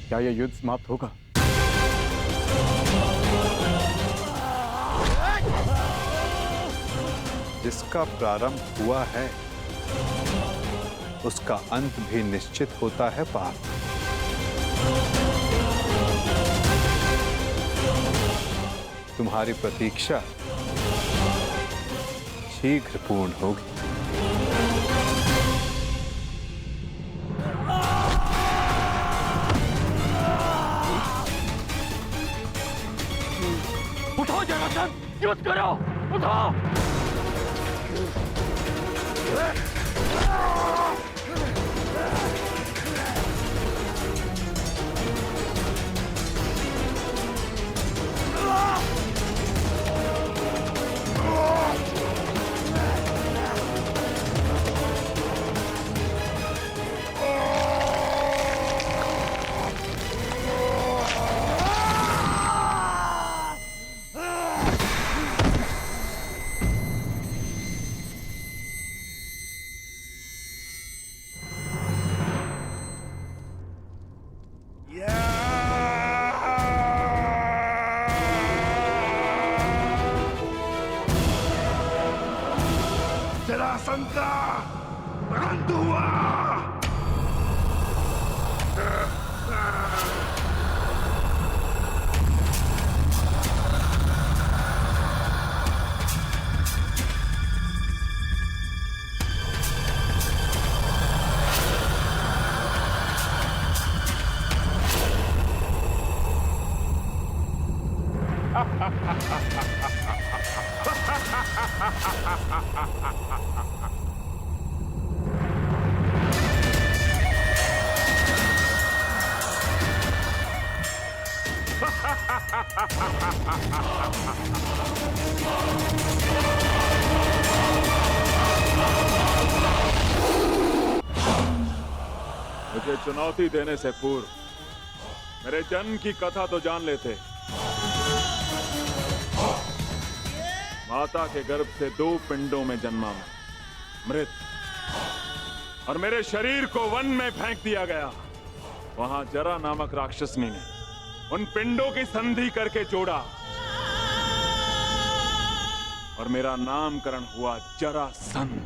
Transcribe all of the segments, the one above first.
क्या यह युद्ध समाप्त होगा? जिसका प्रारंभ हुआ है उसका अंत भी निश्चित होता है पार्थ। तुम्हारी प्रतीक्षा शीघ्र पूर्ण होगी। उठो जरासंध, युद्ध करो, उठो। जरासंध का अंत हुआ। मुझे चुनौती देने से पूर्व मेरे जन्म की कथा तो जान लेते। माता के गर्भ से 2 पिंडों में जन्मा मैं, मृत, और मेरे शरीर को वन में फेंक दिया गया। वहां जरा नामक राक्षसनी ने उन पिंडों की संधि करके जोड़ा और मेरा नामकरण हुआ जरासंध।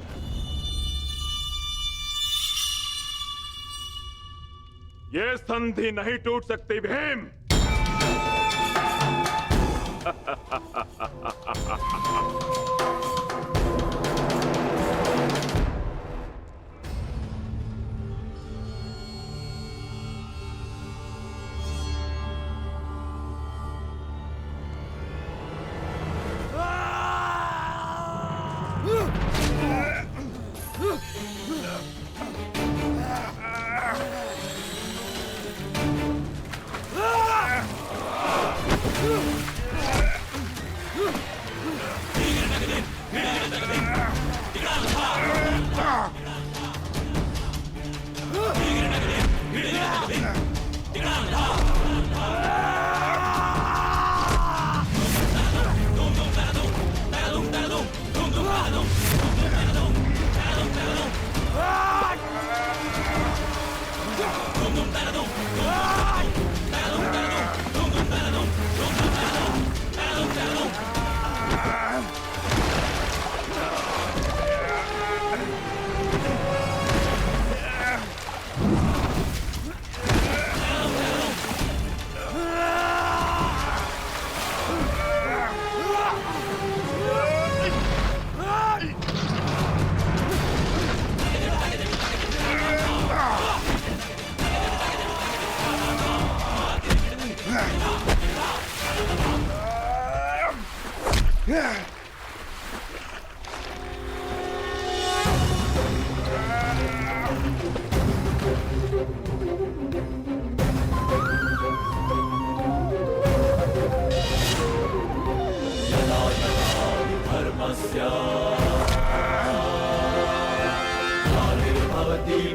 ये संधि नहीं टूट सकती भीम।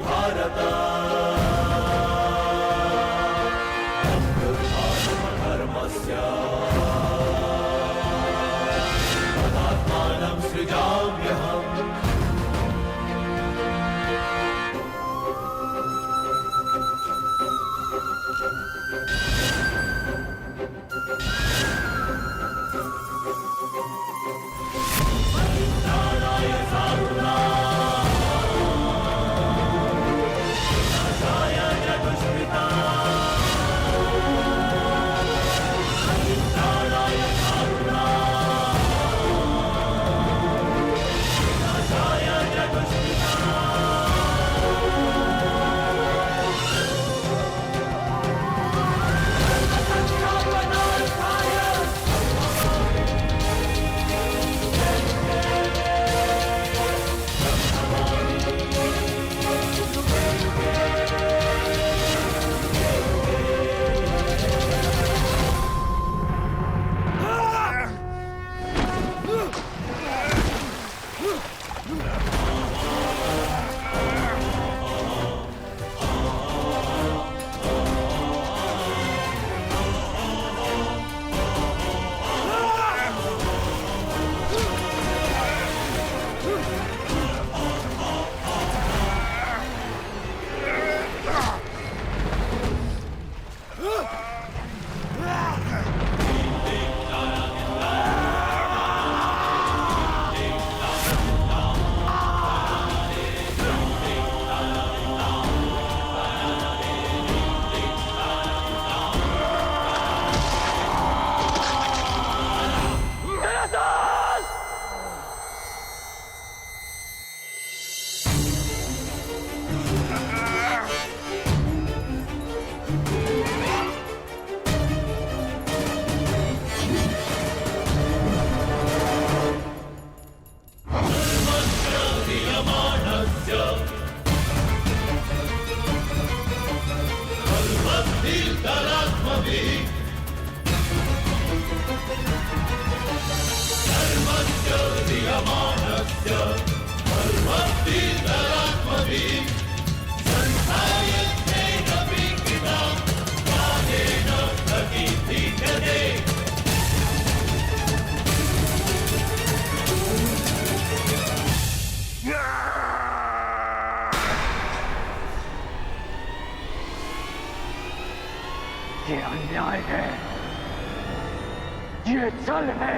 भारत ये अन्याय है, ये छल है।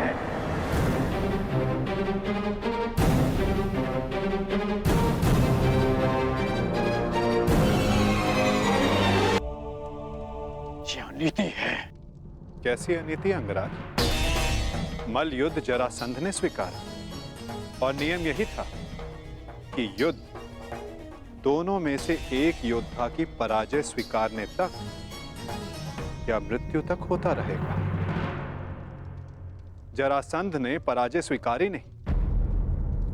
ये अनीति है। कैसी अनीति अंगराज? मल युद्ध जरासंध ने स्वीकारा और नियम यही था कि युद्ध दोनों में से एक योद्धा की पराजय स्वीकारने तक या मृत्यु तक होता रहेगा। जरासंध ने पराजय स्वीकारी नहीं,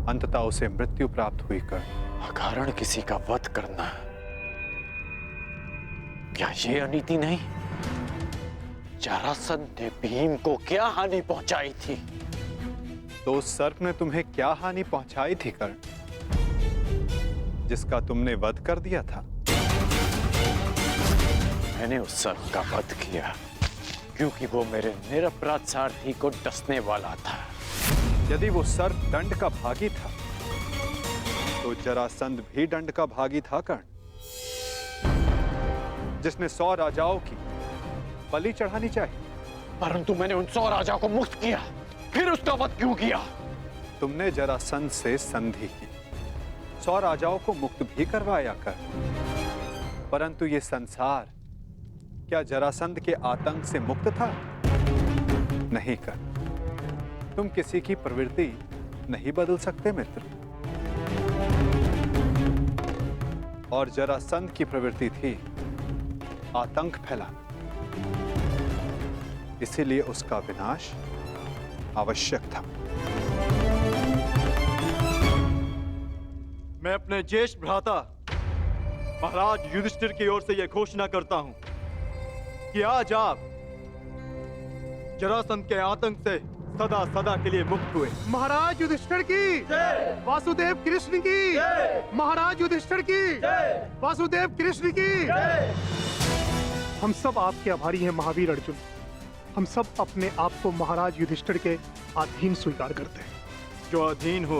अंततः उसे मृत्यु प्राप्त हुई कर अकारण किसी का वध करना, क्या ये अनीति नहीं? जरासंध ने भीम को क्या हानि पहुंचाई थी? तो उस सर्प ने तुम्हें क्या हानि पहुंचाई थी कर्ण, जिसका तुमने वध कर दिया था? मैंने उस सर्प का वध किया क्योंकि वो मेरे निरपराध सारथी को डसने वाला था। यदि वो सर्प दंड का भागी था तो जरासंध भी दंड का भागी था कर्ण, जिसने 100 राजाओं की बलि चढ़ानी चाहिए। परंतु मैंने उन 100 राजाओं को मुक्त किया, फिर उसका वध क्यों किया? तुमने जरासंध से संधि की, 100 राजाओं को मुक्त भी करवाया कर, परंतु ये संसार क्या जरासंध के आतंक से मुक्त था? नहीं कर। तुम किसी की प्रवृत्ति नहीं बदल सकते मित्र। और जरासंध की प्रवृत्ति थी आतंक फैलाना, इसीलिए उसका विनाश आवश्यक था। मैं अपने ज्येष्ठ भ्राता महाराज युधिष्ठिर की ओर से यह घोषणा करता हूं कि आज आप जरासंध के आतंक से सदा सदा के लिए मुक्त हुए। महाराज युधिष्ठिर की जय, वासुदेव कृष्ण की जय, महाराज युधिष्ठिर की जय, वासुदेव कृष्ण की जय। हम सब आपके आभारी हैं महावीर अर्जुन। हम सब अपने आप को महाराज युधिष्ठिर के अधीन स्वीकार करते हैं। जो अधीन हो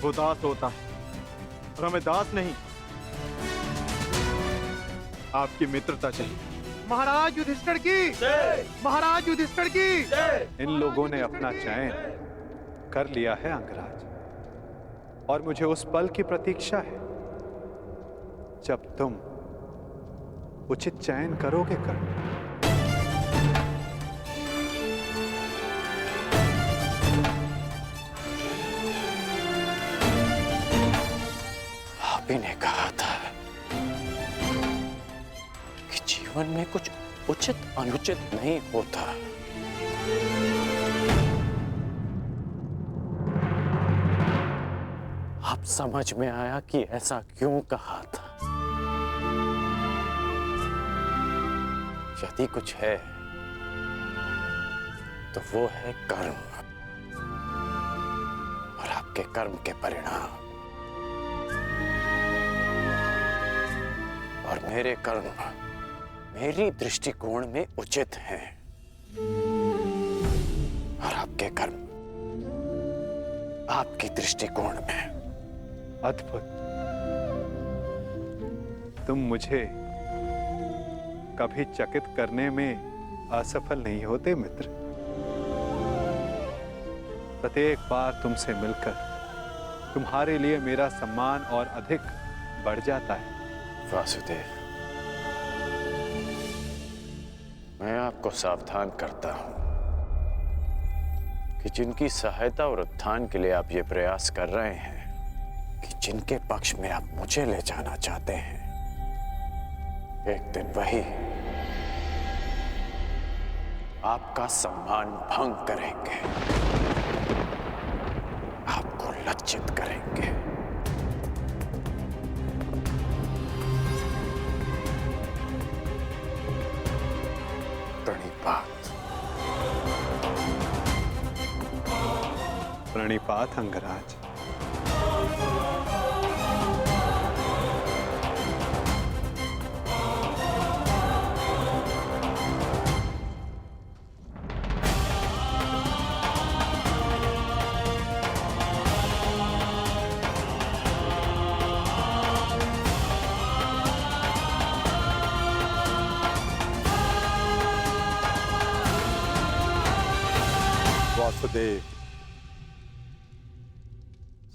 वो दास होता है, और हमें दास नहीं, आपकी मित्रता चाहिए। महाराज युधिष्ठिर की महाराज युधिष्ठिर की इन लोगों ने अपना चयन कर लिया है अंगराज, और मुझे उस पल की प्रतीक्षा है जब तुम उचित चयन करोगे कर्ण। आप ही ने कहा था कि जीवन में कुछ उचित अनुचित नहीं होता। अब समझ में आया कि ऐसा क्यों कहा था। यदि कुछ है तो वो है कर्म, और आपके कर्म के परिणाम, और मेरे कर्म मेरी दृष्टिकोण में उचित हैं, और आपके कर्म आपकी दृष्टिकोण में। अद्भुत। तुम मुझे कभी चकित करने में असफल नहीं होते मित्र। प्रत्येक बार तुमसे मिलकर तुम्हारे लिए मेरा सम्मान और अधिक बढ़ जाता है। वासुदेव, मैं आपको सावधान करता हूं कि जिनकी सहायता और उत्थान के लिए आप ये प्रयास कर रहे हैं, कि जिनके पक्ष में आप मुझे ले जाना चाहते हैं, एक दिन वही आपका सम्मान भंग करेंगे, आपको लज्जित करेंगे। प्रणिपात। प्रणिपात अंगराज। वासुदेव,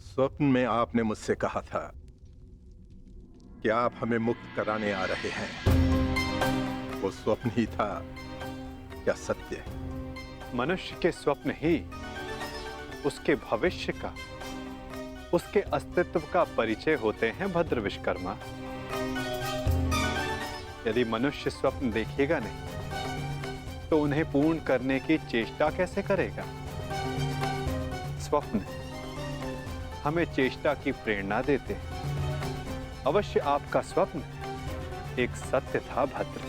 स्वप्न में आपने मुझसे कहा था कि आप हमें मुक्त कराने आ रहे हैं। वो स्वप्न ही था या सत्य? मनुष्य के स्वप्न ही उसके भविष्य का, उसके अस्तित्व का परिचय होते हैं भद्र विश्वकर्मा। यदि मनुष्य स्वप्न देखेगा नहीं तो उन्हें पूर्ण करने की चेष्टा कैसे करेगा? स्वप्न हमें चेष्टा की प्रेरणा देते हैं। अवश्य आपका स्वप्न एक सत्य था भद्र।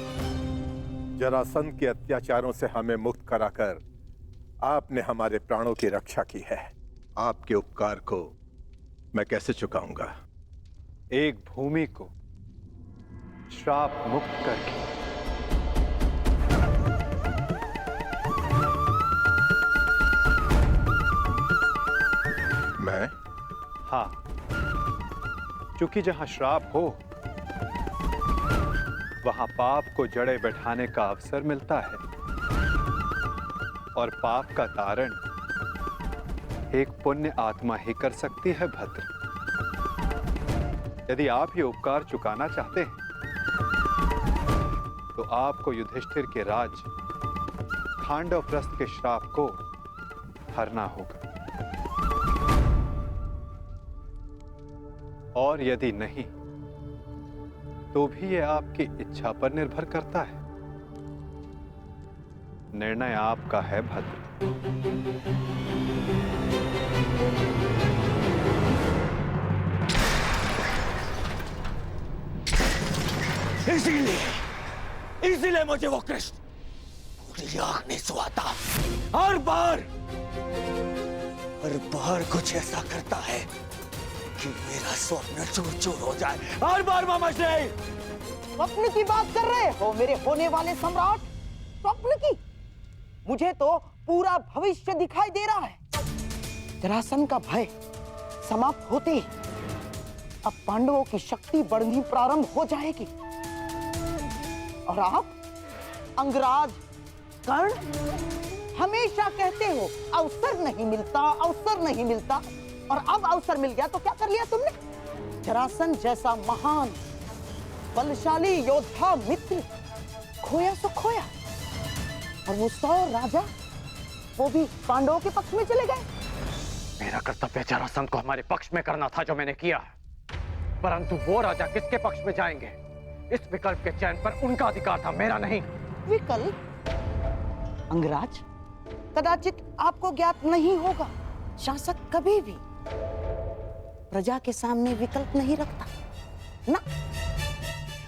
जरासंध के अत्याचारों से हमें मुक्त कराकर आपने हमारे प्राणों की रक्षा की है। आपके उपकार को मैं कैसे चुकाऊंगा? एक भूमि को श्राप मुक्त करके। मैं? हाँ, क्योंकि जहां श्राप हो वहां पाप को जड़े बैठाने का अवसर मिलता है, और पाप का तारण एक पुण्य आत्मा ही कर सकती है भद्र। यदि आप ये उपकार चुकाना चाहते हैं तो आपको युधिष्ठिर के राज खांडवप्रस्थ के श्राप को हरना होगा, और यदि नहीं तो भी यह आपकी इच्छा पर निर्भर करता है। निर्णय आपका है भद्र। इसीलिए मुझे वो कृष्ण पूरी आंख नहीं सुहाता। हर बार कुछ ऐसा करता है कि मेरा स्वप्न चूर चूर हो जाए। हर बार मामा श्री। स्वप्न की बात कर रहे हो मेरे होने वाले सम्राट? स्वप्न की? मुझे तो पूरा भविष्य दिखाई दे रहा है। जरासंध का भय समाप्त होते ही अब पांडवों की शक्ति बढ़नी प्रारंभ हो जाएगी और आप अंगराज कर्ण हमेशा कहते हो अवसर नहीं मिलता, अवसर नहीं मिलता, और अब अवसर मिल गया तो क्या कर लिया तुमने? जरासंध जैसा महान बलशाली योद्धा मित्र खोया सो खोया, और वो 100 राजा वो भी पांडवों के पक्ष में चले गए। मेरा कर्तव्य जरासंध को हमारे पक्ष में करना था जो मैंने किया, परंतु वो राजा किसके पक्ष में जाएंगे, इस विकल्प के चयन पर उनका अधिकार था, मेरा नहीं। विकल्प? अंगराज, कदाचित आपको ज्ञात नहीं होगा, शासक कभी भी प्रजा के सामने विकल्प नहीं रखता ना।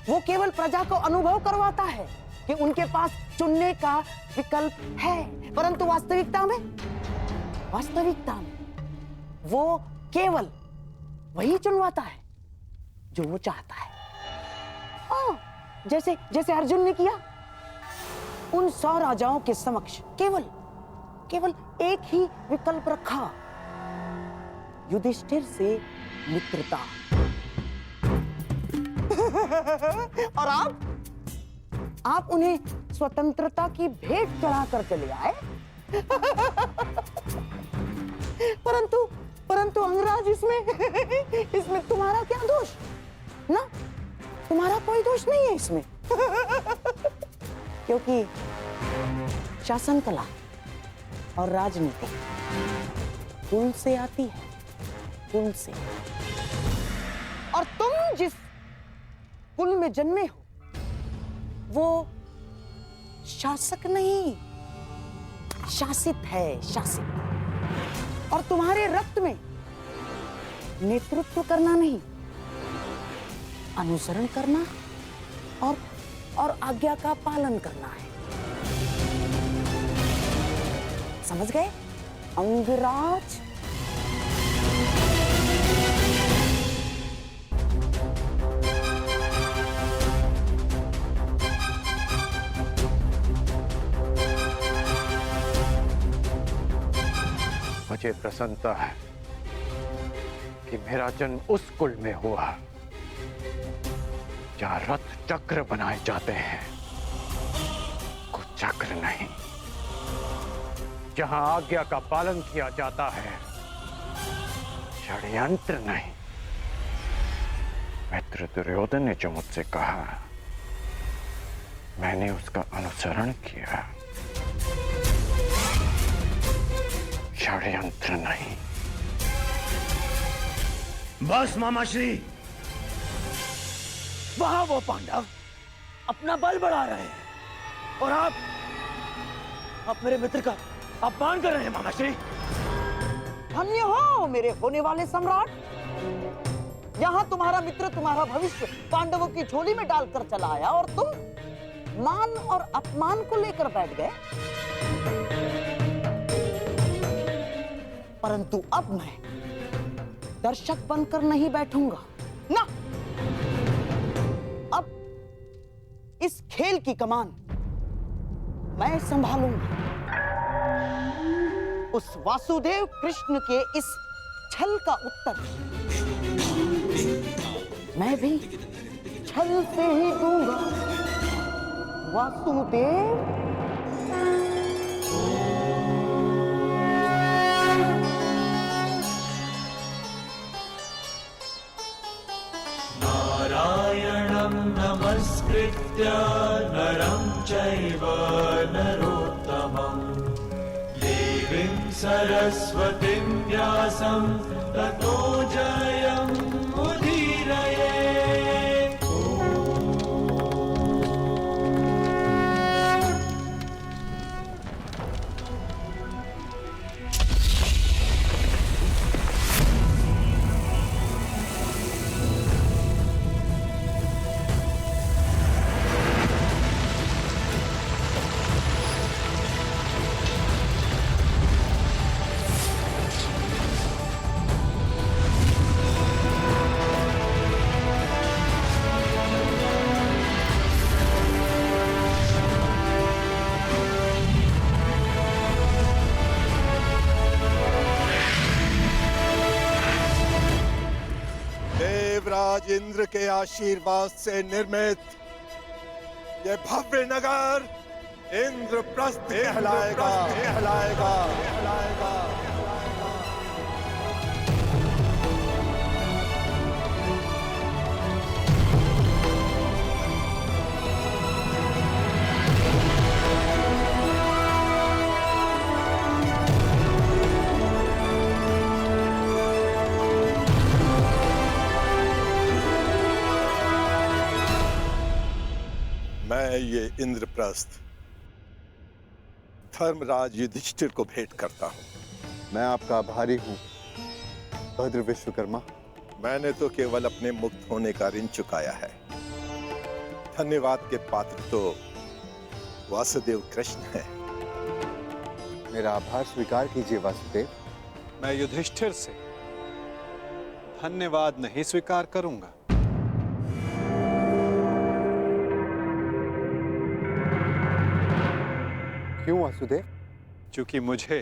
वो केवल प्रजा को अनुभव करवाता है कि उनके पास चुनने का विकल्प है, परंतु वास्तविकता में वो केवल वही चुनवाता है जो वो चाहता है। जैसे अर्जुन ने किया, उन 100 राजाओं के समक्ष केवल एक ही विकल्प रखा, युधिष्ठिर से मित्रता। और आप उन्हें स्वतंत्रता की भेंट चढ़ाकर चले आए। परंतु अंगराज, इसमें तुम्हारा क्या दोष? ना, तुम्हारा कोई दोष नहीं है इसमें। क्योंकि शासन कला और राजनीति कुल से आती है, कुल से। और तुम जिस कुल में जन्मे हो वो शासक नहीं, शासित है, शासित। और तुम्हारे रक्त में नेतृत्व करना नहीं, अनुसरण करना और आज्ञा का पालन करना है। समझ गए अंगराज? मुझे प्रसन्नता है कि मेरा जन्म उस कुल में हुआ जहां रथ चक्र बनाए जाते हैं, कुचक्र नहीं, जहां आज्ञा का पालन किया जाता है, षड्यंत्र नहीं। मित्र दुर्योधन ने जो मुझसे कहा, मैंने उसका अनुसरण किया, षड्यंत्र नहीं। बस मामाश्री, वहां वो पांडव अपना बल बढ़ा रहे हैं और आप मेरे मित्र का अपमान कर रहे हैं मामाश्री। धन्य हो मेरे होने वाले सम्राट, यहां तुम्हारा मित्र तुम्हारा भविष्य पांडवों की झोली में डालकर चला आया और तुम मान और अपमान को लेकर बैठ गए। परंतु अब मैं दर्शक बनकर नहीं बैठूंगा ना। अब इस खेल की कमान मैं संभालूंगा। उस वासुदेव कृष्ण के इस छल का उत्तर मैं भी छल से ही दूंगा। वासुदेव, नारायणं नमस्कृत्य नरं चैव नरोत्तमं देवीं सरस्वतीं व्यासं ततो जयमुदीरये। धर्मराज इंद्र के आशीर्वाद से निर्मित ये भव्य नगर इंद्रप्रस्थ कहलाएगा। मैं ये इंद्रप्रस्थ धर्मराज युधिष्ठिर को भेंट करता हूं। मैं आपका आभारी हूं भद्र विश्वकर्मा। मैंने तो केवल अपने मुक्त होने का ऋण चुकाया है। धन्यवाद के पात्र तो वासुदेव कृष्ण है। मेरा आभार स्वीकार कीजिए वासुदेव। मैं युधिष्ठिर से धन्यवाद नहीं स्वीकार करूंगा। क्यों वासुदेव? क्योंकि मुझे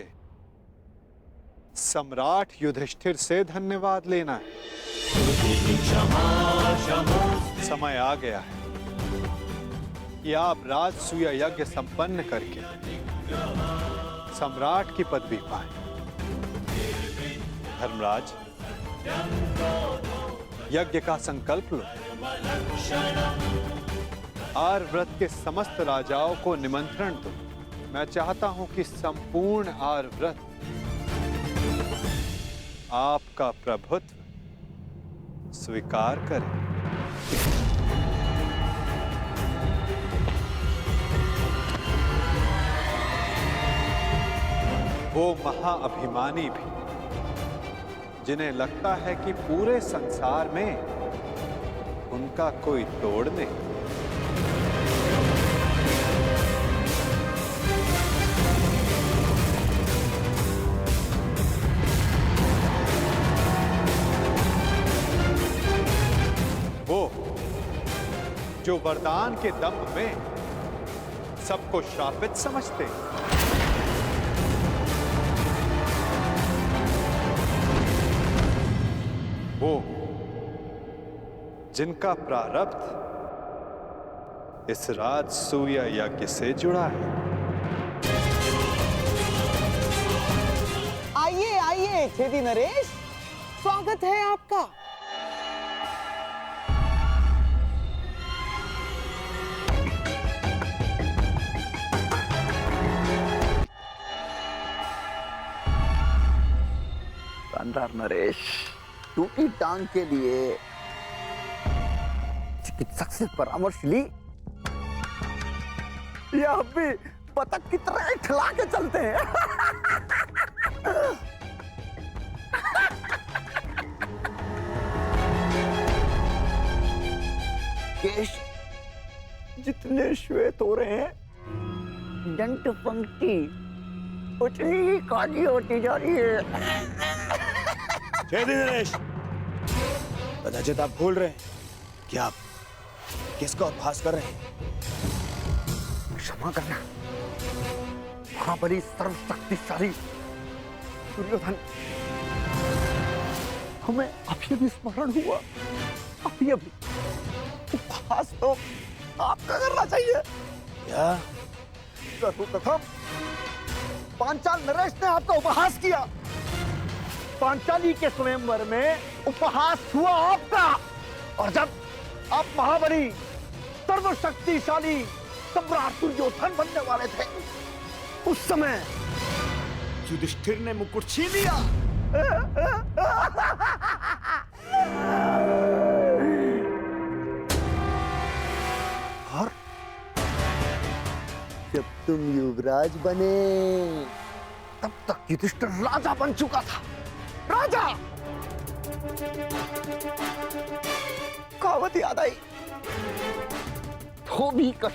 सम्राट युधिष्ठिर से धन्यवाद लेना है। समय आ गया है कि आप राजसूय यज्ञ संपन्न करके सम्राट की पदवी पाएं। धर्मराज, यज्ञ का संकल्प लो। आर्यव्रत के समस्त राजाओं को निमंत्रण दो। मैं चाहता हूं कि संपूर्ण आर्यव्रत आपका प्रभुत्व स्वीकार करे। वो महाअभिमानी भी जिन्हें लगता है कि पूरे संसार में उनका कोई तोड़ नहीं। जो वरदान के दम में सबको श्रापित समझते, वो जिनका प्रारब्ध इस राजसूय यज्ञ से जुड़ा है। आइए आइए छेदी नरेश, स्वागत है आपका। नरेश, टूटी टांग के लिए चिकित्सक से परामर्श ली या अब भी बतख की तरह खिला के चलते हैं? केश जितने श्वेत हो रहे हैं, दंत पंक्ति उतनी ही काली होती जा रही है। नरेश, कदाचित आप भूल रहे हैं कि आप किसका उपहास कर रहे हैं। क्षमा करना महाबली सर्वशक्तिशाली दुर्योधन, हमें अभी भी स्मरण हुआ। अभी उपहास तो आपका करना चाहिए। क्या? सर्वप्रथम पांचाल नरेश ने आपका उपहास किया। पांचाली के स्वयंवर में उपहास हुआ आपका, और जब आप महाबली सर्वशक्तिशाली सम्राट दुर्योधन बनने वाले थे, उस समय युधिष्ठिर ने मुकुट छीन लिया। और जब तुम युवराज बने, तब तक युधिष्ठिर राजा बन चुका था। राजा! कहावत याद आई, धोबी का